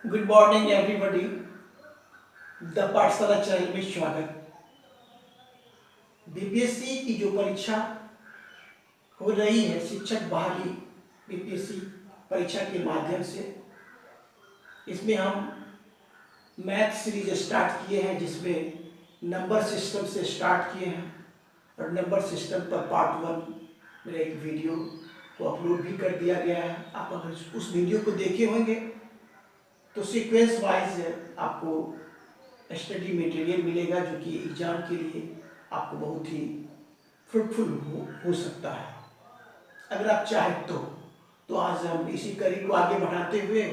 Good morning everybody. The पाठशाला channel में स्वागत। बीपीएससी की जो परीक्षा हो रही है, शिक्षक बहाली बीपीएससी परीक्षा के माध्यम से, इसमें हम मैथ सीरीज स्टार्ट किए हैं, जिसमें नंबर सिस्टम से स्टार्ट किए हैं और नंबर सिस्टम पर पार्ट 1 मेरा एक वीडियो को अपलोड भी कर दिया गया है। आप अगर उस वीडियो को देखे होंगे तो सीक्वेंस वाइज आपको स्टडी मटेरियल मिलेगा, जो कि एग्जाम के लिए आपको बहुत ही फ्रूटफुल हो सकता है अगर आप चाहें तो आज हम इसी कड़ी को आगे बढ़ाते हुए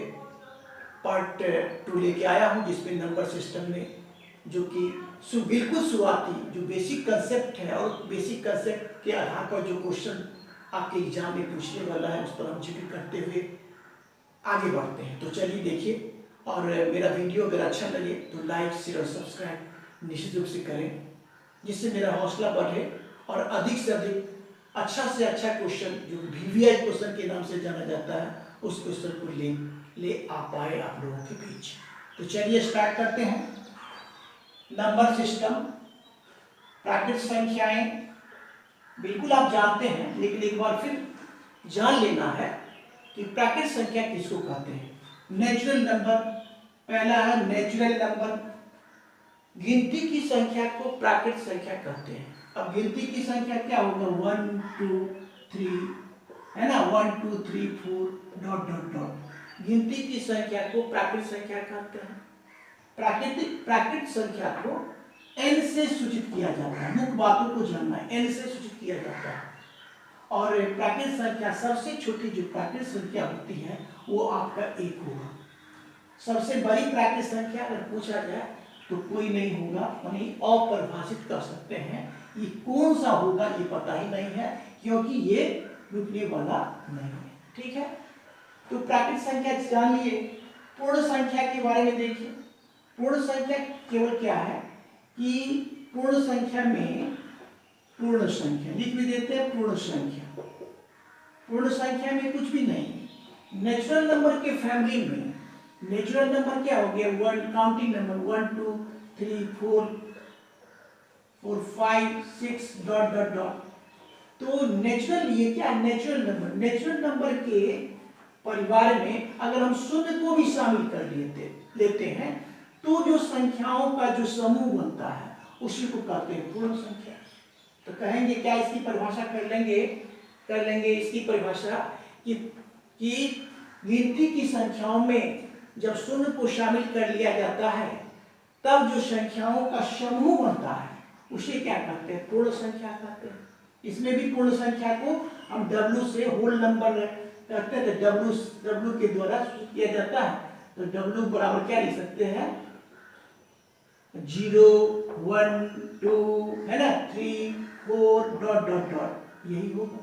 पार्ट 2 लेके आया हूं, जिसमें नंबर सिस्टम में जो कि बिल्कुल शुरुआती जो बेसिक कंसेप्ट है और बेसिक कंसेप्ट के आधार पर जो क्वेश्चन आपके एग्जाम में पूछने वाला है, उस पर हम जिक्र करते हुए आगे बढ़ते हैं। तो चलिए देखिए, और मेरा वीडियो अगर अच्छा लगे तो लाइक शेयर और सब्सक्राइब निश्चित रूप से करें, जिससे मेरा हौसला बढ़े और अधिक से अधिक अच्छा से अच्छा क्वेश्चन, जो वीवीआई क्वेश्चन के नाम से जाना जाता है, उस क्वेश्चन को ले आ पाए आप लोगों के बीच। तो चलिए स्टार्ट करते हैं। नंबर सिस्टम, प्राकृत संख्याएं बिल्कुल आप जानते हैं, लेकिन एक बार फिर जान लेना है कि प्राकृत संख्या किसको कहते हैं। नेचुरल नंबर पहला है, नेचुरल नंबर। गिनती की संख्या को प्राकृत संख्या कहते हैं। अब गिनती की संख्या क्या होगा, 1 2 3 है ना, 1 2 3 4 डॉट डॉट डॉट। गिनती की संख्या को प्राकृत संख्या कहते हैं। प्राकृत संख्या को n से सूचित किया जाता है। मुख्य बातों को जानना है, n से सूचित किया जाता है। और प्राकृत संख्या, सबसे छोटी जो प्राकृत संख्या होती है वो आपका 1 होगा। सबसे बड़ी प्राकृत संख्या अगर पूछा जाए तो कोई नहीं होगा, यानी अपरिभाषित कर सकते हैं। ये कौन सा होगा ये पता ही नहीं है, क्योंकि ये रुकने वाला नहीं है। ठीक है, तो प्राकृत संख्या जान लिए। पूर्ण संख्या के बारे में देखिए। पूर्ण संख्या केवल क्या है कि पूर्ण संख्या में पूर्ण संख्या लिख भी देते हैं। पूर्ण संख्या में कुछ भी नहीं। नेचुरल नंबर के फैमिली में नेचुरल नंबर क्या हो गया, 1 counting number 1 2 3 4 5 6 dot dot dot. तो नेचुरल, ये क्या है, नेचुरल नंबर के परिवार में अगर हम शून्य को भी शामिल कर लेते हैं तो जो संख्याओं का जो समूह बनता है उसी को कहते हैं पूर्ण संख्या। तो कहेंगे क्या, इसकी परिभाषा कर लेंगे इसकी परिभाषा कि गिनती की संख्याओं में जब शून्य को शामिल कर लिया जाता है तब जो संख्याओं का समूह बनता है उसे क्या कहते हैं, पूर्ण संख्या कहते हैं। इसमें भी पूर्ण संख्या को हम W से होल नंबर कहते हैं, तो W के द्वारा किया जाता है। तो W बराबर क्या लिख सकते हैं, 0 1 2 है ना, 3 4 डॉट डॉट डॉट, यही होगा।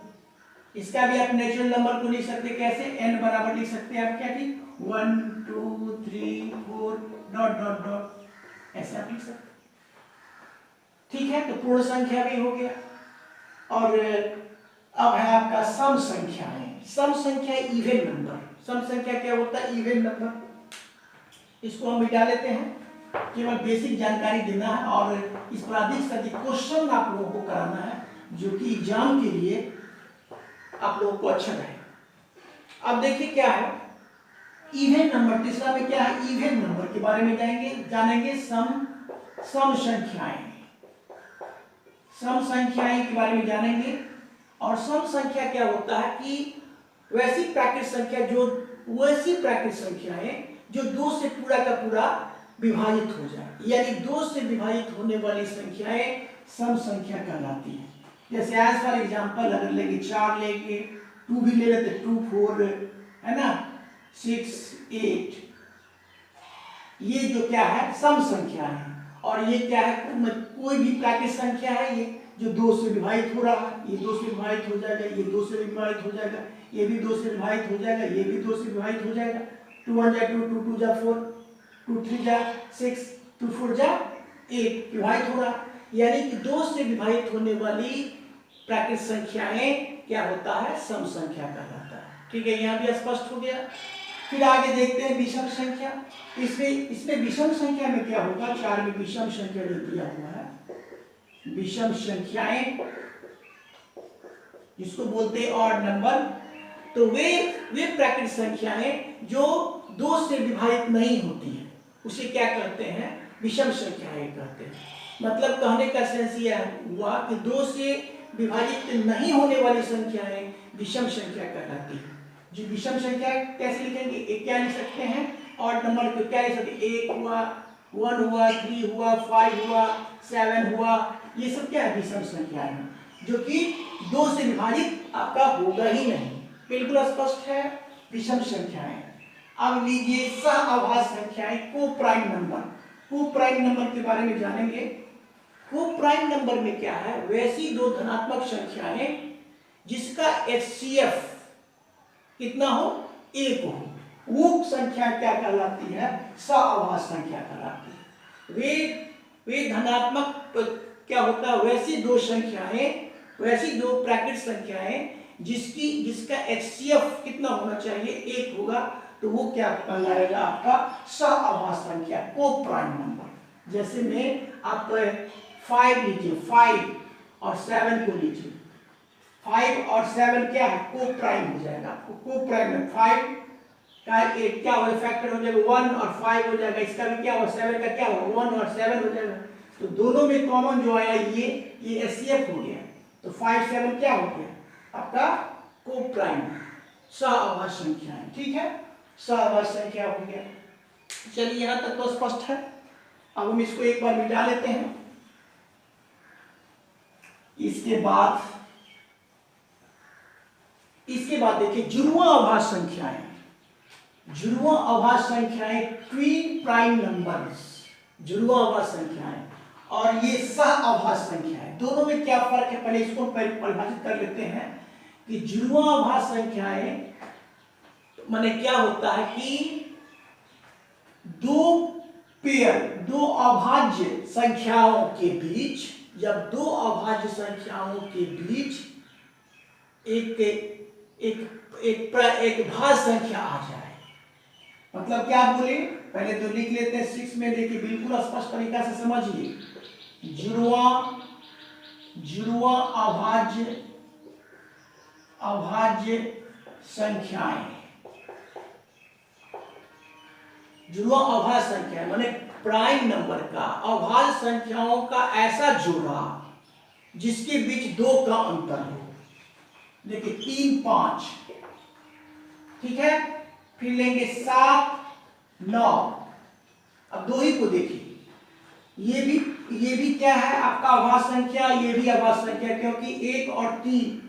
इसका भी आप नेचुरल नंबर को लिख सकते हैं कैसे, n बराबर लिख सकते हैं आप क्या, कि 1 2 3 4 डॉट डॉट डॉट, ऐसे आप लिख सकते हैं। ठीक है, तो पूर्ण संख्या भी हो गया। और अब है आपका सम संख्याएं। सम संख्या इवन नंबर। सम संख्या क्या होता है, इवन नंबर। इसको हम मिटा लेते हैं, केवल बेसिक जानकारी देना है और इस पर अधिक से अधिक क्वेश्चन आप लोगों को कराना है, जो कि एग्जाम के लिए आप लोगों को अच्छा रहे। अब देखिए क्या है इवन नंबर। तीसरा में क्या है, इवन नंबर के बारे में जानेंगे। सम संख्याएं के बारे में जानेंगे। और सम संख्या क्या होता है कि वैसी प्राकृत संख्याएं जो 2 से पूरा का पूरा विभाजित हो जाए, यानी 2 से विभाजित होने वाली संख्याएं सम संख्या कहलाती है। जैसे एज फॉर एग्जांपल अगर लेंगे 4 लेंगे, 2 भी ले लेते, 2 4 है ना, 6 8, ये जो क्या है सम संख्या है। और ये क्या है, कोई भी प्राकृत संख्या है ये जो 2 से विभाजित हो रहा है, ये 2 से विभाजित हो जाएगा, ये 2 से विभाजित हो जाएगा, ये भी 2 से विभाजित हो जाएगा, ये भी 2 से विभाजित हो जाएगा। 2 1 जा 2 2 2 जा 4 2 3 जा 6 2 4 जा 8 विभाजित हो रहा, यानी कि 2 से विभाजित होने वाली प्राकृत संख्याएं क्या होता है, सम संख्या कहलाता है। ठीक है, यहाँ भी स्पष्ट हो गया। फिर आगे देखते हैं विषम संख्या। इसमें विषम संख्या में क्या होगा, 4 में विषम संख्या जो दिया हुआ है, विषम संख्याएं जिसको बोलते हैं ऑड नंबर, तो वे प्राकृत संख्याएं जो 2 से विभाजित नहीं होती है, उसे क्या कहते हैं, विषम संख्याएं कहते हैं। मतलब कहने का सेंस यह हुआ कि 2 से विभाजित नहीं होने वाली संख्याएं विषम संख्या कहलाती है। जो विषम संख्या कैसे लिखेंगे, एक क्या लिख सकते हैं, ऑड नंबर को क्या लिख सकते हैं, 1 हुआ, 1 हुआ, 3 हुआ, 5 हुआ, 7 हुआ, ये सब क्या है, विषम संख्याएं हैं, जो कि 2 से विभाजित आपका होगा ही नहीं। बिल्कुल स्पष्ट है, विषम संख्याएं। अब लीजिए सह संख्याएं, को प्राइम नंबर। को प्राइम नंबर के बारे में जानेंगे। को प्राइम नंबर में क्या है, वैसी 2 धनात्मक संख्याएं जिसका HCF कितना हो, 1 हो, वो संख्या क्या कहलाती है, सह संख्या कहलाती है। वे धनात्मक क्या होता है, वैसी 2 संख्याएं, वैसी 2 प्राकृत संख्याएं जिसका HCF कितना होना चाहिए, 1 होगा, तो वो क्या कहलाएगा, आपका सह संख्या, को प्राइम नंबर। जैसे में आप 5 लीजिए, 5 और 7 को लीजिए, 5 और 7 क्या है, को प्राइम हो जाएगा। आपको को प्राइम में 5 का एक क्या हो फैक्टर हो जाएगा, 1 और 5 हो जाएगा, इसका भी क्या हो, 7 का क्या हो, 1 और 7 हो जाएगा। तो दोनों में कॉमन जो आया ये HCF हो गया, तो 5 7 क्या हो गया, आपका को प्राइम सह संख्या है। ठीक है, सह संख्या हो गया। चलिए यहां तक तो स्पष्ट है। अब हम इसको एक बार मिटा लेते हैं। इसके बाद देखिए जुड़वां अभाज्य संख्याएं, जुड़वां अभाज्य संख्याएं, ट्विन प्राइम नंबर्स, जुड़वां अभाज्य संख्याएं और ये सह अभाज्य संख्याएं, दोनों में क्या फर्क है, पहले इसको परिभाषित कर लेते हैं कि जुड़वां अभाज्य संख्याएं माने क्या होता है कि 2 अभाज्य संख्याओं के बीच, जब 2 अभाज्य संख्याओं के बीच एक भाज्य संख्या आ जाए, मतलब क्या बोले, पहले तो लिख लेते हैं 6 में, देखिए बिल्कुल स्पष्ट तरीका से समझिए। जुड़वां अभाज्य संख्याएं, जुड़वां अभाज्य संख्या माने प्राइम नंबर का अभाज्य संख्याओं का ऐसा जोड़ा जिसके बीच 2 का अंतर हो। देखिए 3 5, ठीक है, फिर लेंगे 7 9। अब 2 ही को देखिए, ये भी क्या है आपका अभाज्य संख्या, ये भी अभाज्य संख्या, क्योंकि 1 और 3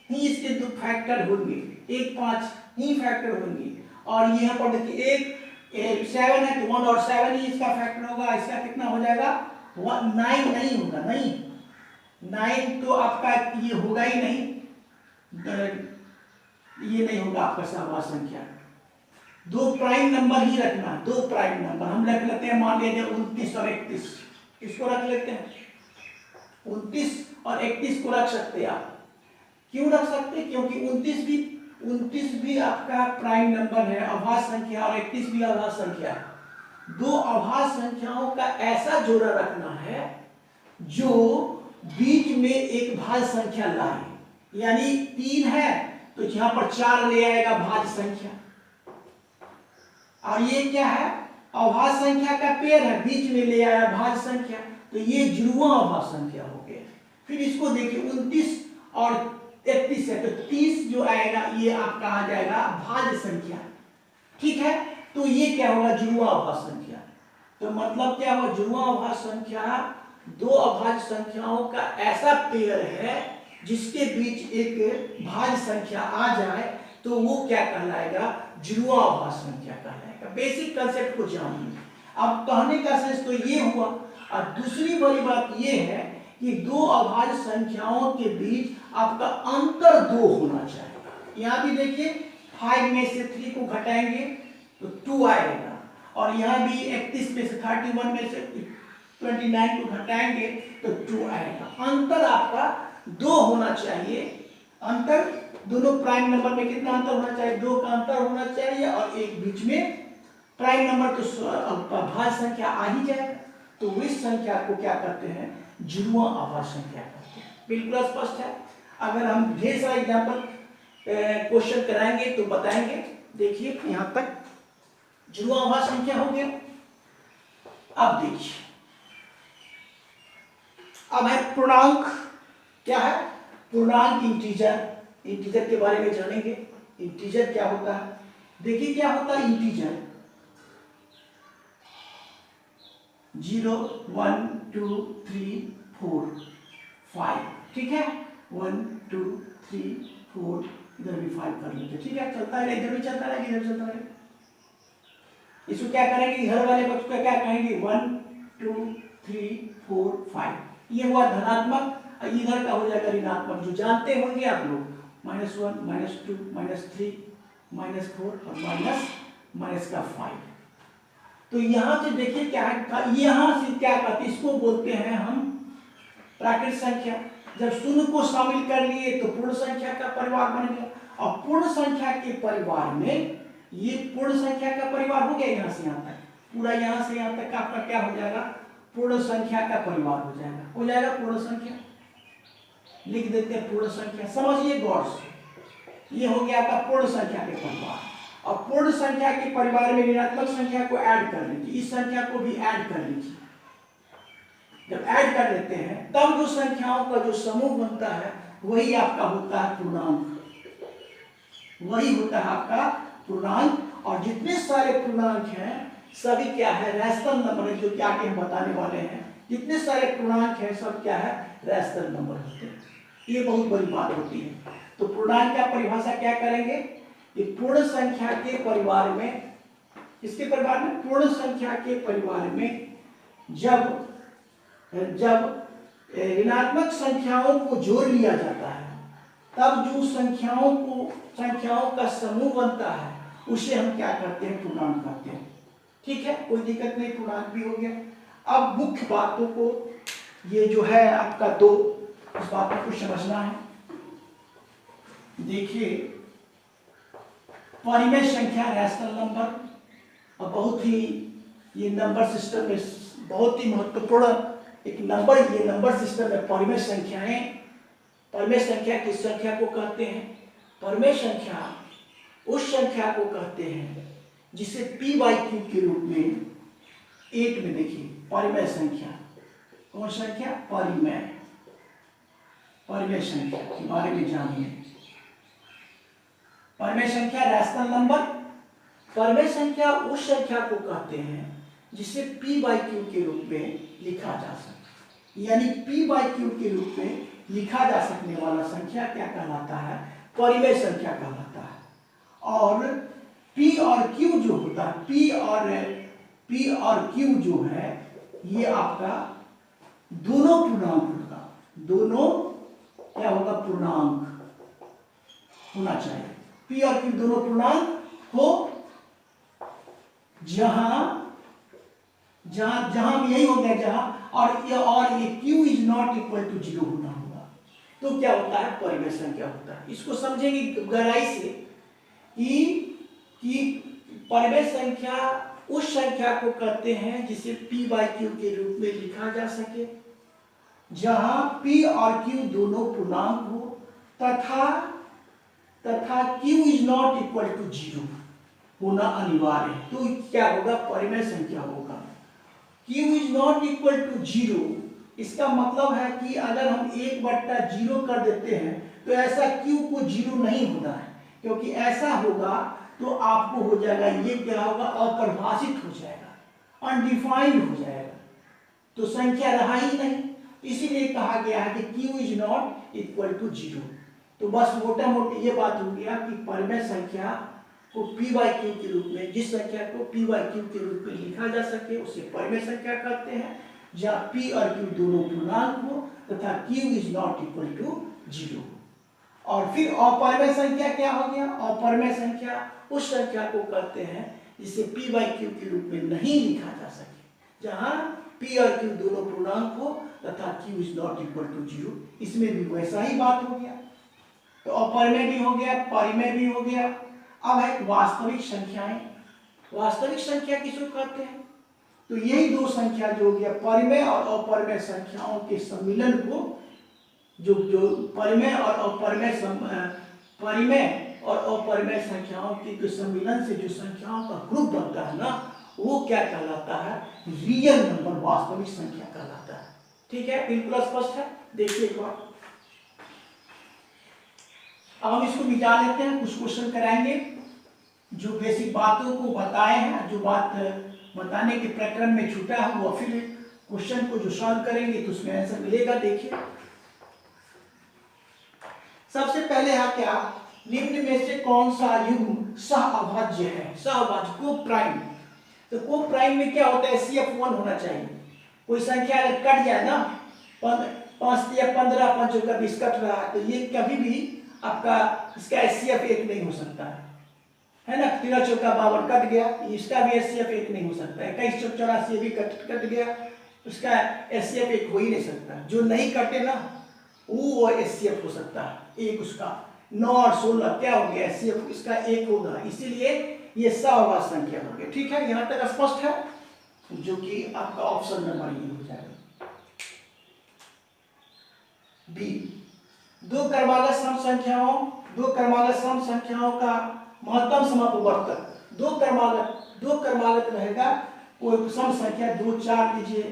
ही इसके 2 फैक्टर होंगे, 1 5 ही फैक्टर होंगे। और यहाँ पर देखिए 7 है तो 1 और 7 ही इसका फैक्टर होगा, इसका कितना हो जाएगा 9 नहीं होगा, नहीं 9 तो आपका ये होगा ही नहीं, ये नहीं होगा आपका सह संख्या। 2 प्राइम नंबर ही रखना, 2 प्राइम नंबर हम रख लेते हैं, मान लीजिए 29 और 31, इसको रख लेते हैं, 29 और 31 को रख सकते हैं आप। क्यों रख सकते हैं, क्योंकि 29 भी आपका प्राइम नंबर है, अभाज्य संख्या, और 31 भी अभाज्य संख्या है। 2 अभाज्य संख्याओं का ऐसा जोड़ा रखना है जो बीच में एक भाज्य संख्या लाए, यानी 3 है तो यहां पर 4 ले आएगा भाज्य संख्या, और ये क्या है अभाज्य संख्या का पेड़ है, बीच में ले आया भाज्य संख्या, तो ये जुड़वां अभाज्य संख्या हो गया। फिर इसको देखिए 29 और 31 है तो 30 जो आएगा ये आपका आ जाएगा भाज्य संख्या, ठीक है। तो ये क्या होगा, जुड़वां अभाज्य संख्या। तो मतलब क्या होगा, जुड़वां अभाज्य संख्या 2 अभाज्य संख्याओं का ऐसा पेयर है जिसके बीच एक भाज्य संख्या आ जाए तो वो क्या कहलाएगा, जुड़वां अभाज्य संख्या कहलाएगा। बेसिक कंसेप्ट को जानिए। अब कहने का सेंस तो ये हुआ, और दूसरी बड़ी बात ये है कि 2 अभाज्य संख्याओं के बीच आपका अंतर 2 होना चाहिए। यहाँ भी देखिए 5 में से 3 को घटाएंगे तो 2 आएगा, और यहाँ भी 31 में से 31 में से 29 को घटाएंगे तो 2 आएगा। अंतर आपका 2 होना चाहिए, अंतर दोनों प्राइम नंबर में कितना अंतर होना चाहिए, 2 का अंतर होना चाहिए, और एक बीच में प्राइम नंबर तो भाज्य संख्या आ ही जाएगा, तो इस संख्या को क्या करते हैं, जुड़वा आभाज्य संख्या करते हैं। बिल्कुल स्पष्ट है। अगर हम ढेर सारा एग्जाम्पल क्वेश्चन कराएंगे तो बताएंगे। देखिए यहां तक जुड़वा आभाज्य संख्या हो गया। अब देखिए, अब है पूर्णांक। क्या है, पूर्णांक इंटीजर। इंटीजर के बारे में जानेंगे, इंटीजर क्या होता है। देखिए क्या होता है इंटीजर, 0 1 2 3 4 5, ठीक है, 1 2 3 4, इधर भी 5 कर लीजिए, ठीक है, चलता है, इधर भी चलता रहेगा, इधर चलता रहेगा। इसको क्या करेंगे, घर वाले बच्चों का क्या कहेंगे, 1 2 3 4 5, ये हुआ धनात्मक, इधर का हो जाएगा ऋणात्मक, जो जानते होंगे आप लोग, -1 -2 -3 -4 और माइनस का 5। तो यहां से देखिए क्या है, यहां से क्या कहते हैं, इसको बोलते हैं हम प्राकृत संख्या। जब शून्य को शामिल कर लिए तो पूर्ण संख्या का परिवार बन गया, और पूर्ण संख्या के परिवार में ये पूर्ण संख्या का परिवार हो गया, यहां से यहां तक, पूरा यहां से यहां तक आपका क्या हो जाएगा, पूर्ण संख्या का परिवार हो जाएगा पूर्ण संख्या। लिख देते हैं पूर्ण संख्या, समझिए गौर से, ये हो गया आपका पूर्ण संख्या के परिवार। और पूर्ण संख्या के परिवार में ऋणात्मक संख्या को ऐड कर लीजिए, इस संख्या को भी ऐड कर लीजिए। जब ऐड कर लेते हैं तब जो संख्याओं का जो समूह बनता है वही आपका होता है पूर्णांक, वही होता है आपका पूर्णांक। और जितने सारे पूर्णांक हैं सभी क्या है, रैशनल नंबर है, जो कि आगे हम बताने वाले हैं। जितने सारे पूर्णांक हैं सब क्या है, रैशनल नंबर होते हैं। ये बहुत बड़ी बात होती है। तो पूर्णांक का परिभाषा क्या करेंगे, कि पूर्ण संख्या के परिवार में, इसके परिवार में, पूर्ण संख्या के परिवार में जब ऋणात्मक संख्याओं को जोड़ लिया जाता है तब जो संख्याओं का समूह बनता है उसे हम क्या करते हैं, पूर्णांक करते हैं। ठीक है, कोई दिक्कत नहीं, पूर्णांक भी हो गया। अब मुख्य बातों को, ये जो है आपका दो, इस बातों को समझना है। देखिए परिमेय संख्या रैशनल नंबर, और बहुत ही ये नंबर सिस्टम में बहुत ही महत्वपूर्ण एक नंबर, ये नंबर सिस्टम में परिमेय संख्याएं, परिमेय संख्या किस संख्या को कहते हैं, परिमेय संख्या उस संख्या को कहते हैं जिसे p/q के रूप में 8 में देखिए, परिमेय संख्या, कौन संख्या, परिमेय संख्या के बारे में जानिए। परिमेय संख्या रैशनल नंबर, परिमेय संख्या उस संख्या को कहते हैं जिसे p/q के रूप में लिखा जा सके, यानी p/q के रूप में लिखा जा सकने वाला संख्या क्या कहलाता है, परिमेय संख्या कहलाता है। और p और q जो होता है, p और q जो है ये आपका दोनों पूर्णांक होगा, दोनों क्या होगा, पूर्णांक होना चाहिए। p और q दोनों पूर्णांक हो, जहां यही हो गया, जहां और ये q is not equal to 0 होना होगा, तो क्या होता है, परिमेय संख्या होता है। इसको समझेंगे गहराई से कि परिमेय संख्या उस संख्या को कहते हैं जिसे p/q के रूप में लिखा जा सके, जहां p और q दोनों पूर्णांक हो तथा q is not equal to 0 होना अनिवार्य है। तो क्या होगा, परिमेय संख्या होगा। q is not equal to 0, इसका मतलब है कि अगर हम 1/0 कर देते हैं तो ऐसा q को 0 नहीं होना है, क्योंकि ऐसा होगा तो आपको हो जाएगा, ये क्या होगा, अपरिभाषित हो जाएगा, अनडिफाइंड हो जाएगा, तो संख्या रहा ही नहीं। इसीलिए कहा गया है कि q is not equal to 0। तो बस मोटा मोटी ये बात हो गया कि परिमेय संख्या को p/q के रूप में, जिस संख्या को p/q के रूप में लिखा जा सके उसे परिमेय संख्या कहते हैं, जहाँ p और q दोनों पूर्णांक हो तथा q is not equal to 0। और फिर अपरिमेय संख्या क्या हो गया, अपरिमेय संख्या उस संख्या को कहते हैं जिसे p/q के रूप में नहीं लिखा जा सके, जहाँ p और q दोनों पूर्णांक हो तथा q is not equal to 0। इसमें भी वैसा ही बात हो गया। तो अपरिमेय भी हो गया, परिमेय भी हो गया। अब है वास्तविक संख्याएं। वास्तविक संख्या किसको कहते हैं? तो यही दो संख्या जो हो गया परिमेय और अपरिमेय संख्याओं के सम्मिलन को, जो परिमेय और अपरिमेय परिमेय और अपरिमेय संख्याओं के जो सम्मिलन से जो संख्याओं का ग्रुप बनता है ना, वो क्या कहलाता है? रियल नंबर, वास्तविक संख्या कहलाता है। ठीक है, बिल्कुल स्पष्ट है। देखिए एक बार, अब हम इसको मिटा लेते हैं, कुछ क्वेश्चन कराएंगे जो बेसिक बातों को बताए हैं, जो बात बताने के प्रकरण में छूटा है वो फिर क्वेश्चन को जो सॉल्व करेंगे तो उसमें आंसर मिलेगा। देखिए सबसे पहले है क्या, निम्न में से कौन सा युग्म सहअभाज्य है? सहअभाज्य को प्राइम। तो को प्राइम में क्या होता है? CF1 होना चाहिए। कोई संख्या अगर कट जाए ना, 5 या 15 5 का 20 कट रहा है, तो ये कभी भी आपका इसका SCF1 नहीं हो सकता है ना। 13 चौका 52 कट गया, इसका भी SCF1 नहीं हो सकता है। 21 चौक 84 भी कट गया, उसका SCF1 हो ही नहीं सकता। जो नहीं कटे ना वो SCF हो सकता है एक। उसका 9 और 16 क्या हो गया? SCF इसका 1 होगा, इसीलिए ये सहअभाज्य संख्या हो गया। ठीक है, यहाँ तक स्पष्ट है, जो कि आपका ऑप्शन नंबर ये हो जाएगा। बी, दो क्रमागत सम संख्याओं का महत्तम समापवर्तक। दो क्रमागत रहेगा, कोई सम संख्या 2 4 लीजिए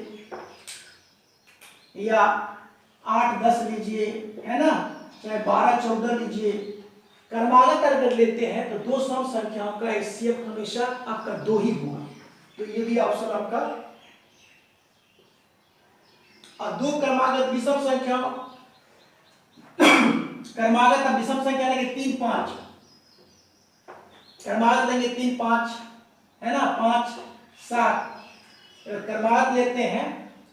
या 8 10 लीजिए, है ना, चाहे 12 14 लीजिए। क्रमागत अगर लेते हैं तो दो सम संख्याओं का HCF हमेशा आपका 2 ही होगा। तो ये भी ऑप्शन आपका। और दो क्रमागत विषम संख्याओं, क्रमागत अब विषम संख्या लेंगे 3 5, क्रमागत लेंगे 3 5, है ना, 5 7, क्रमागत लेते हैं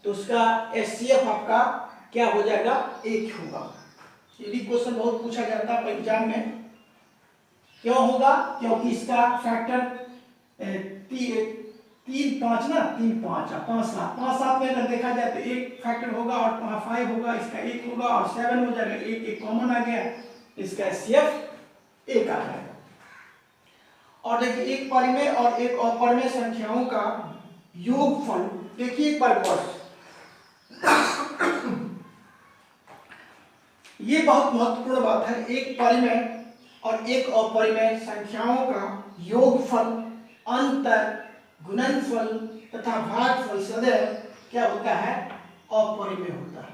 तो उसका HCF आपका क्या हो जाएगा? 1 होगा। ये भी क्वेश्चन बहुत पूछा जाता है एग्जाम में। क्यों होगा? क्योंकि इसका फैक्टर 3 5 ना, 3 5 5 7, 5 7 में अगर देखा जाए तो एक फैक्टर होगा और 5 होगा, इसका 1 होगा और 7 हो जाएगा, एक कॉमन आ गया, इसका HCF 1 आ जाएगा। और देखिए एक परिमेय और एक अपरिमेय संख्याओं का योगफल, देखिए एक बार बस ये बहुत महत्वपूर्ण बात है। एक परिमेय और एक अपरिमेय संख्याओं का योगफल, अंतर, गुणनफल तथा भागफल सदैव क्या होता है? अपरिमेय होता है।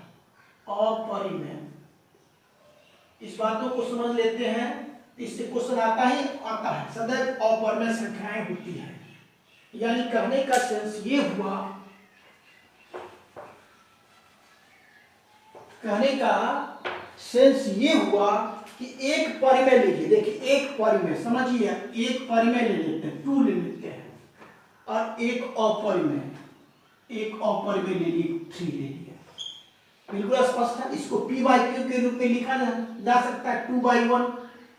अपरिमेय, इस बातों को समझ लेते हैं, इससे क्वेश्चन आता है। सदैव अपरिमेय संख्याएं होती है, यानी कहने का सेंस ये हुआ, कि एक परिमेय लीजिए। देखिए एक परिमेय, समझिए, एक परिमेय ले लेते हैं, 2 ले लेते हैं, और एक अपरिमेय ले लिए, 3 ले लिए। बिल्कुल स्पष्ट है। इसको P/Q के रूप में लिखा जा सकता है, 2/1।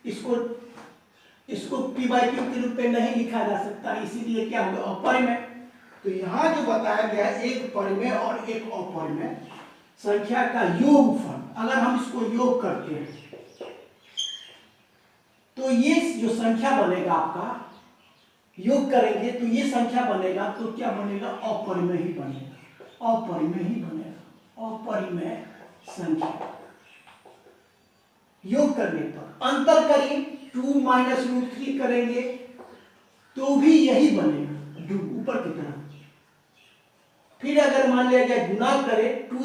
इसको P/Q के रूप में नहीं लिखा जा सकता, इसीलिए क्या होगा? अपरिमेय। तो यहाँ जो बताया गया एक परिमेय और एक अपरिमेय संख्या का योगफल, अगर हम इसको योग करते हैं तो ये जो संख्या बनेगा आपका, योग करेंगे तो ये संख्या बनेगा, तो क्या बनेगा? अपरिमेय ही बनेगा, अपरिमेय संख्या। योग करने पर अंतर करिए, 2 - √3 करेंगे तो भी यही बनेगा, ऊपर की तरफ। फिर अगर मान लिया जाए गुना करें 2 ×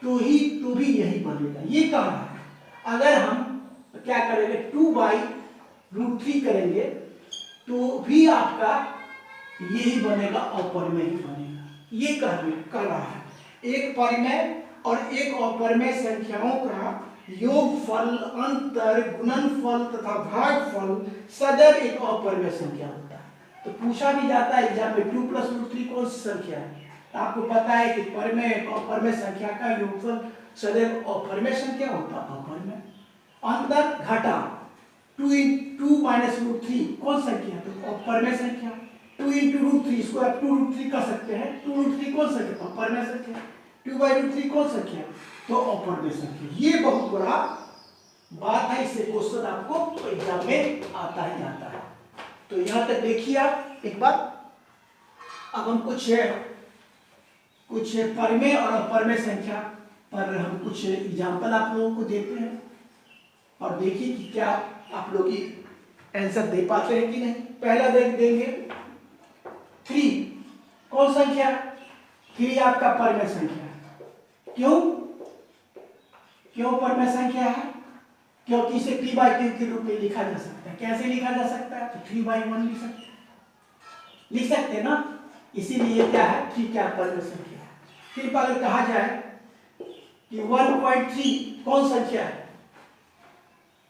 √3 तो भी यही बनेगा। ये कहा है। अगर हम क्या करेंगे 2/√3 करेंगे तो भी आपका यही बनेगा, अपरिमेय ही बनेगा। ये कर रहा है। एक परिमेय और एक अपरिमेय संख्याओं का योगफल, अंतर, गुणनफल तथा भागफल सदैव एक अपरिमेय संख्या होता है। तो पूछा भी जाता है एग्जाम में 2 + √3 कौन सी संख्या है? आपको पता है कि परिमेय और अपरिमेय संख्या का योगफल सदैव अपरिमेय संख्या होता है। अपरिमेय अंतर घटा 2 - √3 कौन संख्या? तो अपरिमेय संख्या। 2 × √3 इसको आप 2√3 कर सकते हैं। 2√3 कौन संख्या? अपरिमेय संख्या। 2/√3 कौन संख्या? तो अपरिमेय संख्या। ये बहुत बड़ा बात है, इससे क्वेश्चन आपको एग्जाम में आता ही आता है। तो यहां तक देखिए आप एक बार। अब हम कुछ परमेय और अपरमेय संख्या पर हम कुछ एग्जाम्पल आप लोगों को देते हैं और देखिए कि क्या आप लोग आंसर दे पाते हैं कि नहीं। पहला देख देंगे 3। कौन संख्या? 3 आपका परमेय संख्या है। क्यों परमेय संख्या है? क्योंकि इसे p/q के रूप में लिखा जा सकता है। कैसे लिखा जा सकता है? तो 3/1 लिख सकते हैं ना, इसीलिए क्या है 3 क्या परमेय संख्या है। फिर अगर कहा जाए कि 1.3 कौन संख्या है,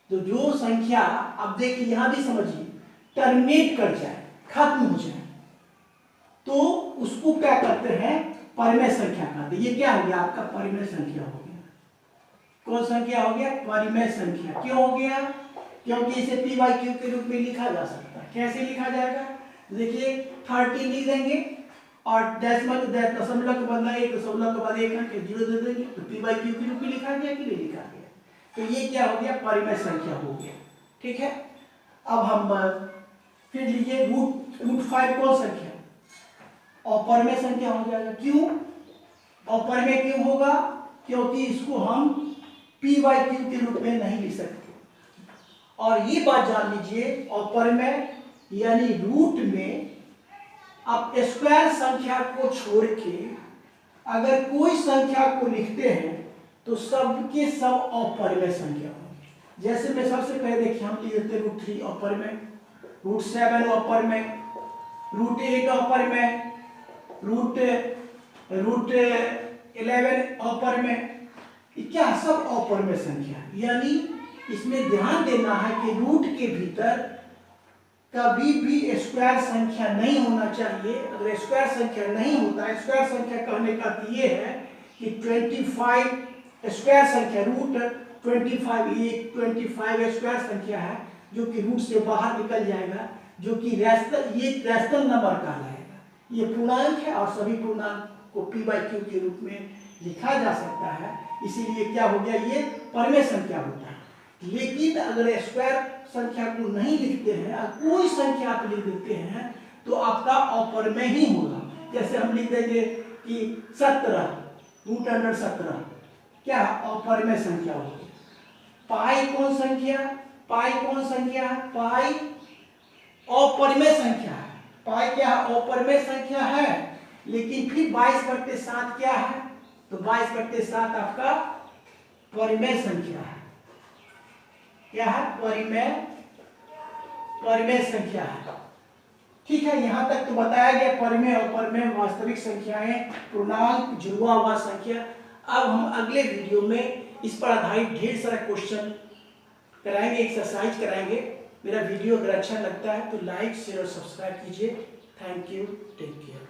तो जो संख्या अब देखिए यहां भी समझिए टर्मिनेट कर जाए, खत्म हो जाए, तो उसको क्या करते हैं? परमेय संख्या कहते हैं। ये क्या हो गया? आपका परमेय संख्या हो गया। कौन संख्या हो गया? परमेय संख्या। क्यों हो गया? क्योंकि इसे p/q के रूप में लिखा जा सकता है। कैसे लिखा जाएगा? देखिए 30 लिख देंगे और दशमलव के बदला 1 दशमलव के बाद 1 करके 0 दे देंगे, तो p/q के रूप में लिखा गया कि नहीं लिखा गया? तो ये क्या हो गया? परमेय संख्या हो गया। ठीक है। अब हम फिर लीजिए √5 कौन संख्या? अपरमेय संख्या हो जाएगा। क्यों अपरमेय क्यों होगा? क्योंकि इसको हम p/q के रूप में नहीं लिख सकते। और ये बात जान लीजिए, अपरमेय यानी रूट में आप स्क्वायर संख्या को छोड़ के अगर कोई संख्या को लिखते हैं तो सबके सब अपरमेय संख्या होंगे। जैसे मैं सबसे पहले देखिए हम लिखते √3 अपरमेय, √7 अपरमेय, √8 अपरमेय, √11 अपरमेय। क्या सब अपरमेय संख्या, यानी इसमें ध्यान देना है कि रूट के भीतर कभी भी स्क्वायर संख्या नहीं होना चाहिए। अगर स्क्वायर संख्या नहीं होता है, स्क्वायर संख्या कहने का अर्थ ये है कि 25 स्क्वायर संख्या √25 स्क्वायर संख्या है जो कि रूट से बाहर निकल जाएगा, जो कि रैशनल नंबर कहलाएगा। ये पूर्णांक है और सभी पूर्णांक को p/q के रूप में लिखा जा सकता है, इसीलिए क्या हो गया? ये परमेय संख्या होता है। लेकिन अगर स्क्वायर संख्या को नहीं लिखते हैं, कोई संख्या आप लिख देते हैं, तो आपका अपरमेय ही होगा। जैसे हम लिख देंगे कि 17 √17, क्या अपरमेय संख्या होगी। पाई कौन संख्या? पाई कौन संख्या है? पाई अपरमेय संख्या है। पाई क्या है? अपरमेय संख्या है। लेकिन फिर 22/7 क्या है? तो 22/7 आपका परिमेय संख्या है। क्या है? परिमेय संख्या है। ठीक है, यहां तक तो बताया गया परिमेय और अपरमेय वास्तविक संख्याएं, पूर्णांक, जुड़वा हुआ संख्या। अब हम अगले वीडियो में इस पर आधारित ढेर सारा क्वेश्चन कराएंगे, एक्सरसाइज कराएंगे। मेरा वीडियो अगर अच्छा लगता है तो लाइक शेयर और सब्सक्राइब कीजिए। Thank you, take care.